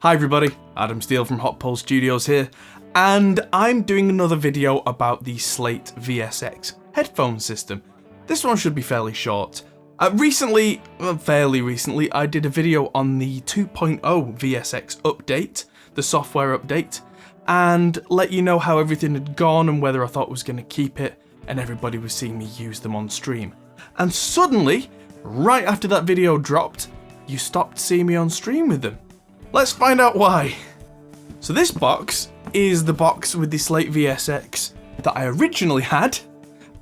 Hi everybody, Adam Steele from Hot Pole Studios here, and I'm doing another video about the Slate VSX headphone system. This one should be fairly short. Fairly recently, I did a video on the 2.0 VSX update, the software update, and let you know how everything had gone and whether I thought I was going to keep it, and everybody was seeing me use them on stream. And suddenly, right after that video dropped, you stopped seeing me on stream with them. Let's find out why. So this box is the box with the Slate VSX that I originally had,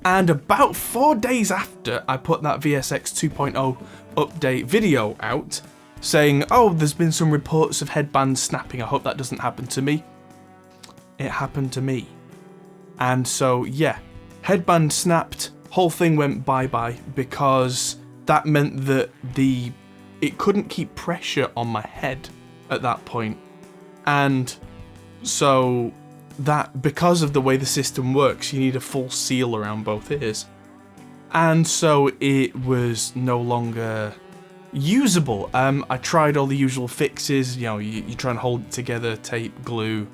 and about 4 days after I put that VSX 2.0 update video out, saying, oh, there's been some reports of headbands snapping, I hope that doesn't happen to me. It happened to me. And so, yeah, headband snapped, whole thing went bye-bye, because that meant that it couldn't keep pressure on my head at that point. And so that, because of the way the system works, you need a full seal around both ears. And so it was no longer usable. I tried all the usual fixes, you try and hold it together, tape, glue,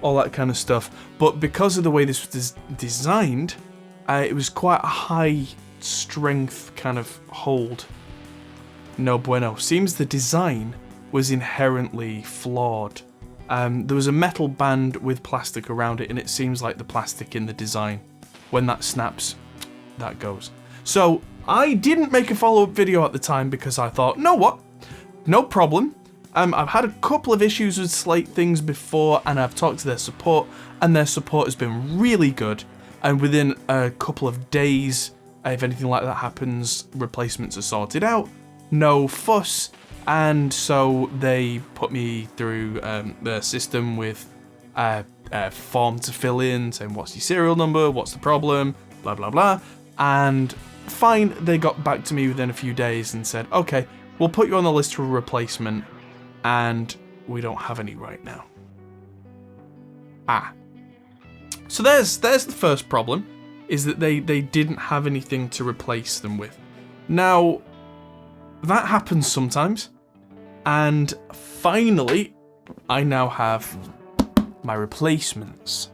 all that kind of stuff. But because of the way this was designed, it was quite a high strength kind of hold. No bueno. Seems the design was inherently flawed. There was a metal band with plastic around it, and it seems like the plastic in the design, when that snaps, that goes. So I didn't make a follow-up video at the time because I thought, know what? No problem. I've had a couple of issues with Slate things before, and I've talked to their support, and their support has been really good. And within a couple of days, if anything like that happens, replacements are sorted out. No fuss. And so they put me through the system with a form to fill in, saying what's your serial number, what's the problem, blah, blah, blah. And fine, they got back to me within a few days and said, okay, we'll put you on the list for a replacement, and we don't have any right now. So there's the first problem, is that they didn't have anything to replace them with. Now, that happens sometimes. And finally, I now have my replacements.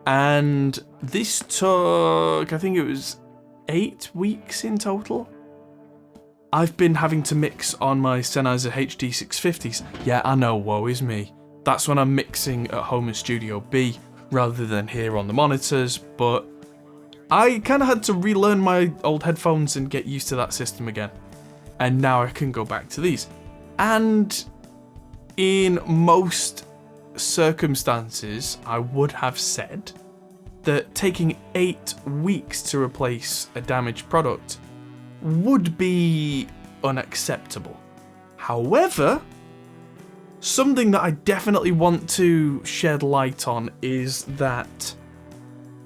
And this took, I think it was 8 weeks in total. I've been having to mix on my Sennheiser HD 650s. Yeah, I know, woe is me. That's when I'm mixing at home in Studio B rather than here on the monitors. But I kind of had to relearn my old headphones and get used to that system again. And now I can go back to these. And in most circumstances, I would have said that taking 8 weeks to replace a damaged product would be unacceptable. However, something that I definitely want to shed light on is that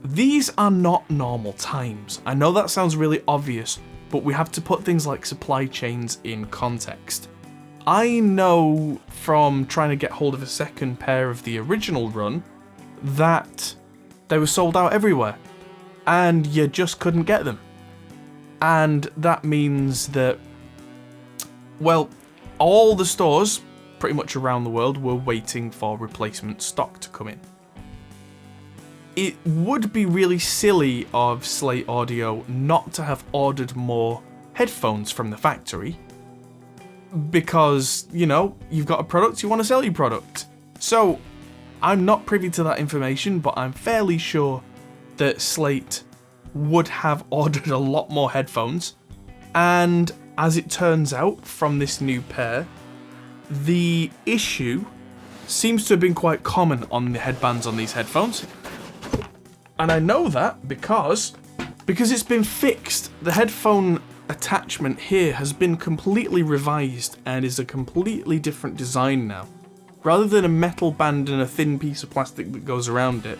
these are not normal times. I know that sounds really obvious, but we have to put things like supply chains in context. I know from trying to get hold of a second pair of the original run that they were sold out everywhere and you just couldn't get them. And that means that, well, all the stores pretty much around the world were waiting for replacement stock to come in. It would be really silly of Slate Audio not to have ordered more headphones from the factory, because, you've got a product, you want to sell your product. So, I'm not privy to that information, but I'm fairly sure that Slate would have ordered a lot more headphones. And as it turns out from this new pair, the issue seems to have been quite common on the headbands on these headphones. And I know that because it's been fixed. The headphone attachment here has been completely revised and is a completely different design now. Rather than a metal band and a thin piece of plastic that goes around it,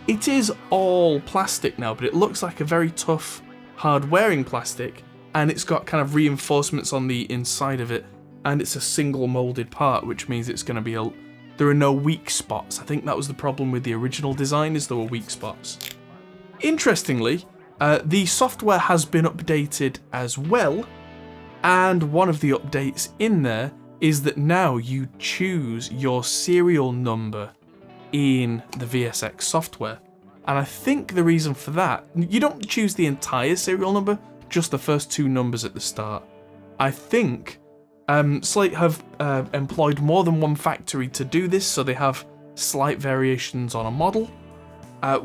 it is all plastic now, but it looks like a very tough, hard-wearing plastic, and it's got kind of reinforcements on the inside of it, and it's a single molded part, which means it's going to be there are no weak spots. I think that was the problem with the original design, is there were weak spots. Interestingly, the software has been updated as well, and one of the updates in there is that now you choose your serial number in the VSX software. And I think the reason for that, you don't choose the entire serial number, just the first 2 numbers at the start. I think Slate have employed more than one factory to do this, so they have slight variations on a model,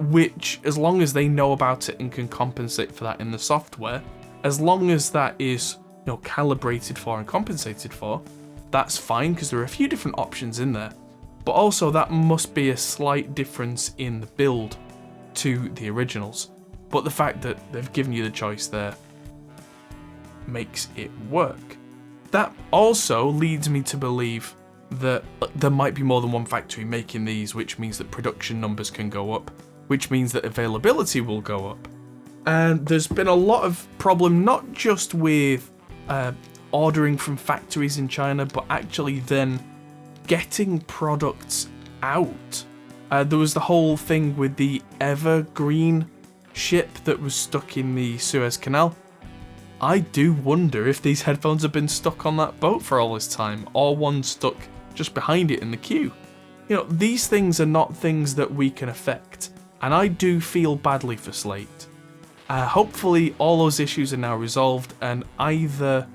which, as long as they know about it and can compensate for that in the software, as long as that is calibrated for and compensated for, that's fine, because there are a few different options in there. But also that must be a slight difference in the build to the originals. But the fact that they've given you the choice there makes it work. That also leads me to believe that there might be more than one factory making these, which means that production numbers can go up, which means that availability will go up. And there's been a lot of problem, not just with ordering from factories in China, but actually then getting products out. There was the whole thing with the Evergreen ship that was stuck in the Suez Canal. I do wonder if these headphones have been stuck on that boat for all this time, or one stuck just behind it in the queue. These things are not things that we can affect, and I do feel badly for Slate. Hopefully all those issues are now resolved, and either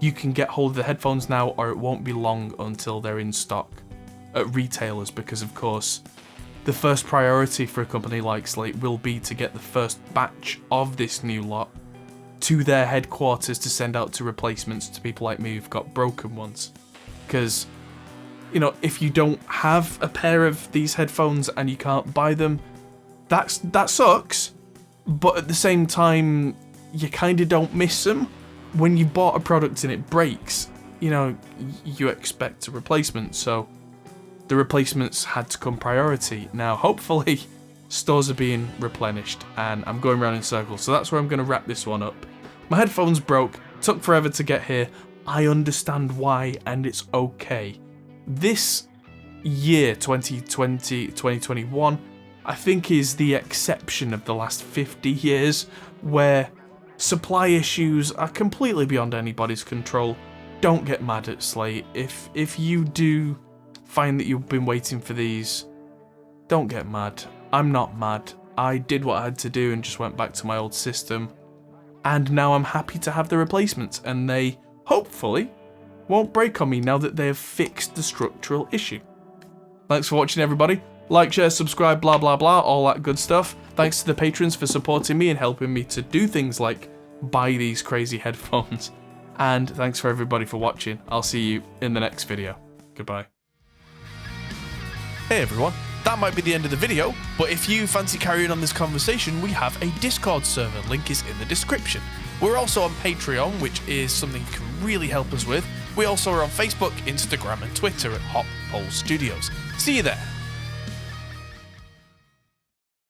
you can get hold of the headphones now, or it won't be long until they're in stock at retailers, because of course the first priority for a company like Slate will be to get the first batch of this new lot to their headquarters to send out to replacements to people like me who've got broken ones. Because, if you don't have a pair of these headphones and you can't buy them, that sucks. But at the same time, you kind of don't miss them. When you bought a product and it breaks, you expect a replacement. So the replacements had to come priority. Now, hopefully, stores are being replenished, and I'm going around in circles, so that's where I'm going to wrap this one up. My headphones broke, took forever to get here. I understand why, and it's okay. This year, 2020, 2021, I think is the exception of the last 50 years, where supply issues are completely beyond anybody's control. Don't get mad at Slate. If you do find that you've been waiting for these, don't get mad. I'm not mad. I did what I had to do and just went back to my old system. And now I'm happy to have the replacements, and they, hopefully, won't break on me now that they have fixed the structural issue. Thanks for watching, everybody. Like, share, subscribe, blah, blah, blah, all that good stuff. Thanks to the patrons for supporting me and helping me to do things like buy these crazy headphones. And thanks for everybody for watching. I'll see you in the next video. Goodbye. Hey everyone, that might be the end of the video, but if you fancy carrying on this conversation, we have a Discord server, link is in the description. We're also on Patreon, which is something you can really help us with. We also are on Facebook, Instagram and Twitter at Hot Pole Studios. See you there.